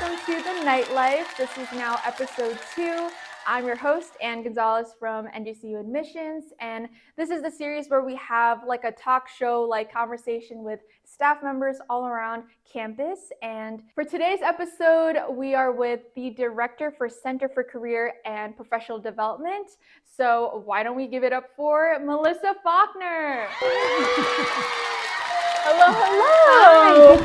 welcome to The Nightlife. This is now episode 2. I'm your host, Ann Gonzalez from NJCU Admissions, and this is the series where we have like a talk show, like conversation with staff members all around campus. And for today's episode, we are with the Director for Center for Career and Professional Development. So why don't we give it up for Melissa Faulkner? Hello, hello.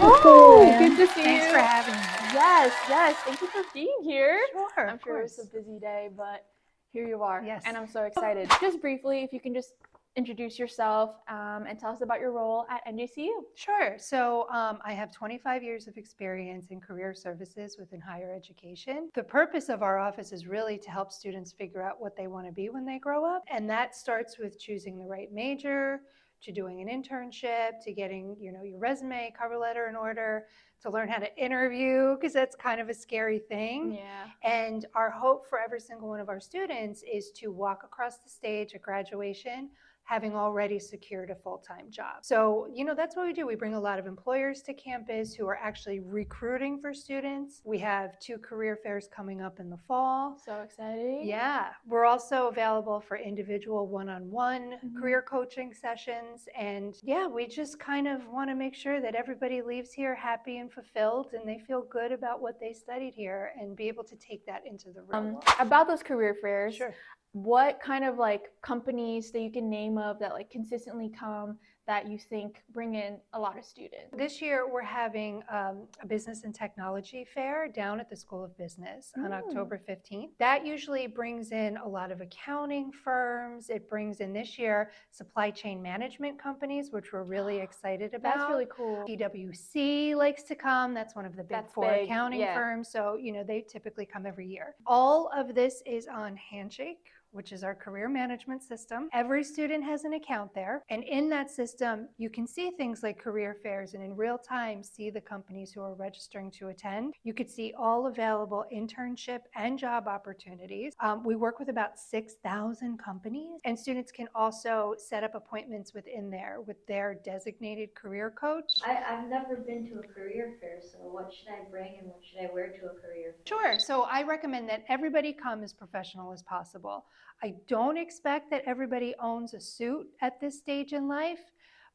Hi, good to see you. Thanks for having me. Yes. Thank you for being here. Sure, I'm sure it's a busy day, but here you are. Yes. And I'm so excited. Just briefly, if you can just introduce yourself and tell us about your role at NJCU. Sure. So I have 25 years of experience in career services within higher education. The purpose of our office is really to help students figure out what they want to be when they grow up. And that starts with choosing the right major, to doing an internship, to getting, your resume, cover letter in order, to learn how to interview, because that's kind of a scary thing. Yeah. And our hope for every single one of our students is to walk across the stage at graduation having already secured a full-time job. So, that's what we do. We bring a lot of employers to campus who are actually recruiting for students. We have 2 career fairs coming up in the fall. So exciting. Yeah. We're also available for individual one-on-one career coaching sessions. And we just kind of want to make sure that everybody leaves here happy and fulfilled and they feel good about what they studied here and be able to take that into the real world. About those career fairs. Sure. What kind of like companies that you can name of that like consistently come that you think bring in a lot of students? This year we're having a business and technology fair down at the School of Business on October 15th. That usually brings in a lot of accounting firms. It brings in this year supply chain management companies, which we're really excited about. That's really cool. PwC likes to come. That's one of the big 4 accounting firms. So, they typically come every year. All of this is on Handshake, which is our career management system. Every student has an account there. And in that system, you can see things like career fairs and in real time see the companies who are registering to attend. You could see all available internship and job opportunities. We work with about 6,000 companies, and students can also set up appointments within there with their designated career coach. I've never been to a career fair, so what should I bring and what should I wear to a career fair? Sure. So I recommend that everybody come as professional as possible. I don't expect that everybody owns a suit at this stage in life,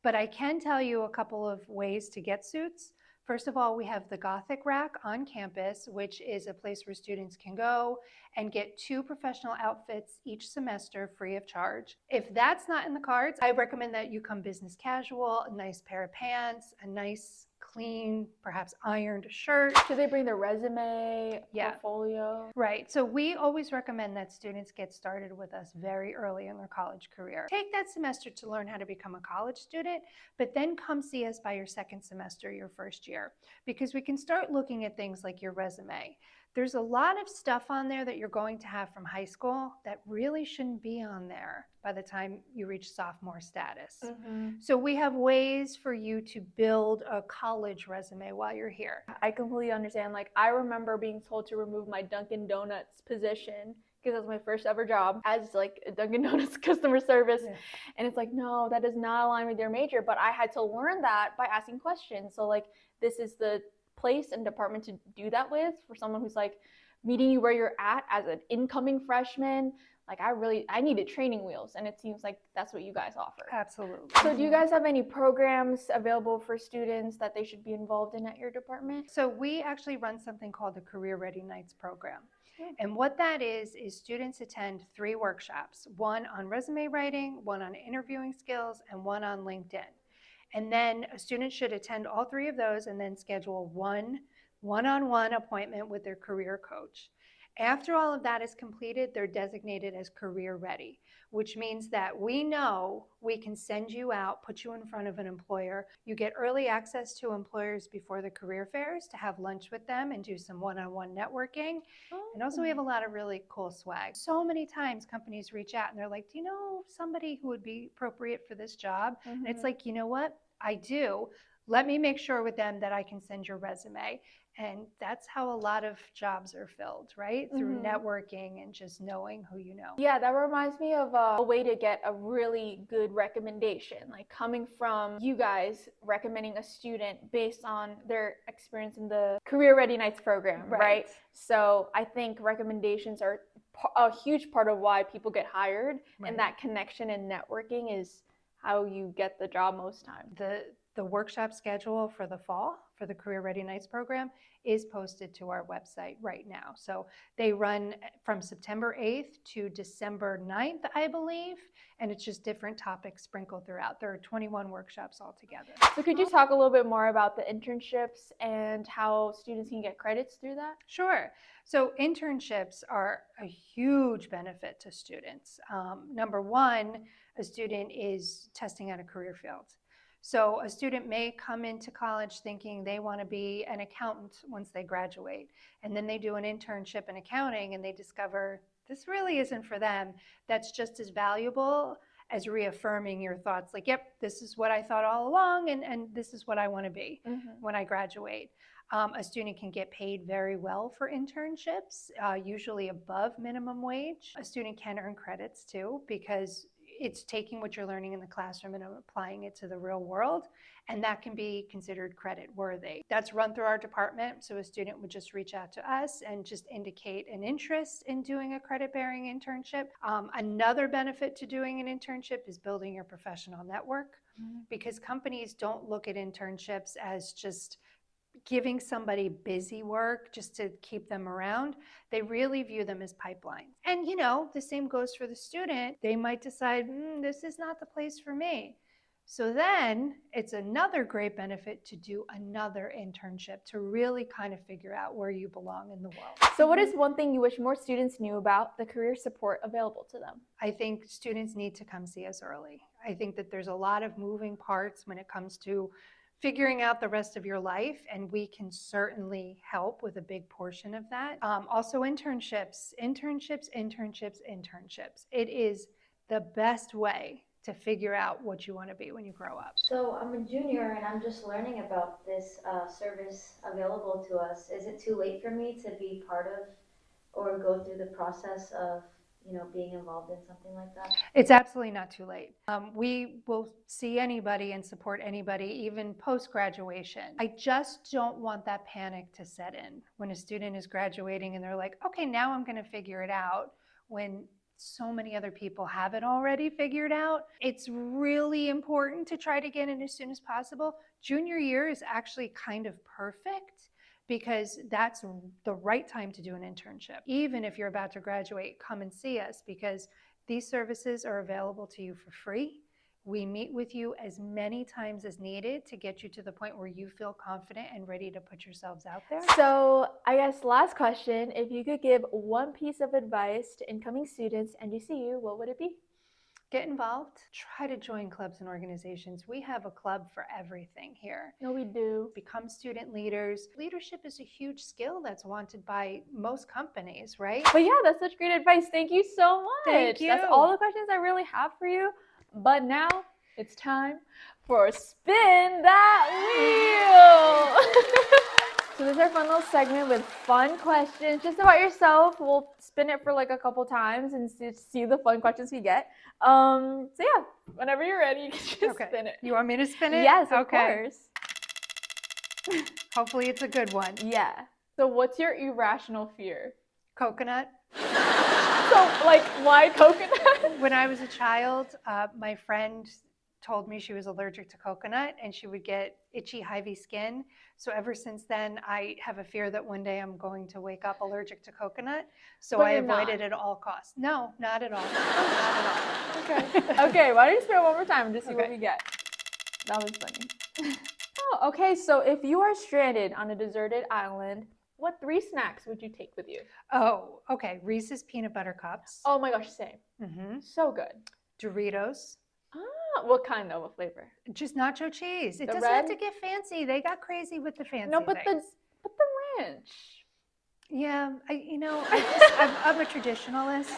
but I can tell you a couple of ways to get suits. First of all, we have the Gothic Rack on campus, which is a place where students can go and get 2 professional outfits each semester free of charge. If that's not in the cards, I recommend that you come business casual, a nice pair of pants, a nice clean, perhaps ironed shirt. Do they bring their resume, portfolio? Right. So we always recommend that students get started with us very early in their college career. Take that semester to learn how to become a college student, but then come see us by your second semester, your first year, because we can start looking at things like your resume. There's a lot of stuff on there that you're going to have from high school that really shouldn't be on there by the time you reach sophomore status. So we have ways for you to build a college resume while you're here. I completely understand. Like, I remember being told to remove my Dunkin' Donuts position because that was my first ever job as like a Dunkin' Donuts customer service. And it's like, no, that does not align with your major. But I had to learn that by asking questions. So like, this is the place and department to do that with for someone who's like meeting you where you're at as an incoming freshman. Like I needed training wheels, and it seems like that's what you guys offer. Absolutely. So do you guys have any programs available for students that they should be involved in at your department? So we actually run something called the Career Ready Nights program. And what that is students attend 3 workshops, one on resume writing, one on interviewing skills, and one on LinkedIn. And then a student should attend all 3 of those and then schedule one-on-one appointment with their career coach. After all of that is completed, they're designated as career ready, which means that we know we can send you out, put you in front of an employer. You get early access to employers before the career fairs to have lunch with them and do some one-on-one networking. And also we have a lot of really cool swag. So many times companies reach out and they're like, do you know somebody who would be appropriate for this job? And it's like, you know what? I do. Let me make sure with them that I can send your resume. And that's how a lot of jobs are filled, right? Through Mhm. networking and just knowing who you know. Yeah, that reminds me of a way to get a really good recommendation, like coming from you guys recommending a student based on their experience in the Career Ready Nights program, right? So I think recommendations are a huge part of why people get hired, and that connection and networking is how you get the job most times. The workshop schedule for the fall for the Career Ready Nights program is posted to our website right now. So they run from September 8th to December 9th, I believe, and it's just different topics sprinkled throughout. There are 21 workshops altogether. So could you talk a little bit more about the internships and how students can get credits through that? Sure. So internships are a huge benefit to students. Number one, a student is testing out a career field. So a student may come into college thinking they want to be an accountant once they graduate, and then they do an internship in accounting and they discover this really isn't for them. That's just as valuable as reaffirming your thoughts like, yep, this is what I thought all along, and this is what I want to be when I graduate. A student can get paid very well for internships, usually above minimum wage. A student can earn credits too, because it's taking what you're learning in the classroom and applying it to the real world, and that can be considered credit worthy. That's run through our department, so a student would just reach out to us and just indicate an interest in doing a credit-bearing internship. Another benefit to doing an internship is building your professional network, because companies don't look at internships as just giving somebody busy work just to keep them around. They really view them as pipelines. And the same goes for the student. They might decide, this is not the place for me. So then it's another great benefit to do another internship to really kind of figure out where you belong in the world. So what is one thing you wish more students knew about the career support available to them? I think students need to come see us early. I think that there's a lot of moving parts when it comes to figuring out the rest of your life, and we can certainly help with a big portion of that. Also internships. It is the best way to figure out what you want to be when you grow up. So I'm a junior and I'm just learning about this service available to us. Is it too late for me to be part of or go through the process of being involved in something like that? It's absolutely not too late. We will see anybody and support anybody, even post-graduation. I just don't want that panic to set in when a student is graduating and they're like, okay, now I'm going to figure it out, when so many other people have it already figured out. It's really important to try to get in as soon as possible. Junior year is actually kind of perfect, because that's the right time to do an internship. Even if you're about to graduate, come and see us, because these services are available to you for free. We meet with you as many times as needed to get you to the point where you feel confident and ready to put yourselves out there. So I guess last question, if you could give one piece of advice to incoming students at NJCU, what would it be? Get involved. Try to join clubs and organizations. We have a club for everything here. No, we do. Become student leaders. Leadership is a huge skill that's wanted by most companies, right? But yeah, that's such great advice. Thank you so much. Thank you. That's all the questions I really have for you. But now it's time for Spin That Wheel. So this is our fun little segment with fun questions just about yourself. We'll spin it for like a couple times and see the fun questions we get. So yeah, whenever you're ready, you can just spin it. You want me to spin it? Yes, of course. Hopefully it's a good one. Yeah. So what's your irrational fear? Coconut. So like, why coconut? When I was a child, my friend told me she was allergic to coconut and she would get itchy, hivey skin. So ever since then, I have a fear that one day I'm going to wake up allergic to coconut. So I avoid it at all costs. No, not at all. Not at all. Okay. Okay, why don't you spin it one more time to see what we get? That was funny. Oh, okay, so if you are stranded on a deserted island, what 3 snacks would you take with you? Oh, okay. Reese's peanut butter cups. Oh my gosh, same. So good. Doritos. What kind though? What flavor? Just nacho cheese. It The doesn't red? have to get fancy. They got crazy with the fancy No, but things. the ranch. Yeah, I'm a traditionalist.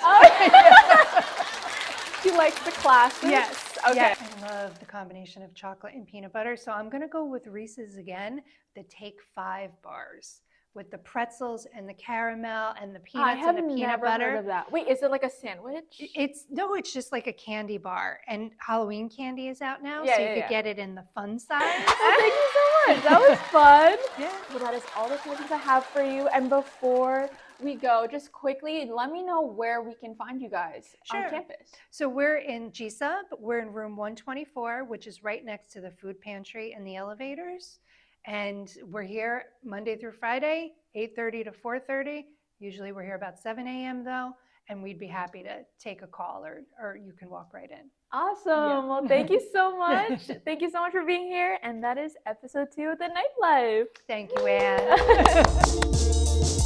She likes the classics? Yes. Okay. Yes. I love the combination of chocolate and peanut butter. So I'm going to go with Reese's again, the Take 5 bars. with the pretzels and the caramel and the I peanuts have and the peanut never butter. heard of that. Wait, is it like a sandwich? It's just like a candy bar, and Halloween candy is out now, Yeah, so yeah, you could yeah. get it in the fun size. Oh, thank you so much. That was fun. Yeah. Well, that is all the questions I have for you. And before we go, just quickly, let me know where we can find you guys on Sure. campus. So we're in GSUB. We're in room 124, which is right next to the food pantry and the elevators. And we're here Monday through Friday, 8:30 to 4:30. Usually we're here about 7 a.m. though, and we'd be happy to take a call or you can walk right in. Awesome. Yeah. Well, thank you so much. Thank you so much for being here. And that is episode 2 of The Nightlife. Thank you, Anne.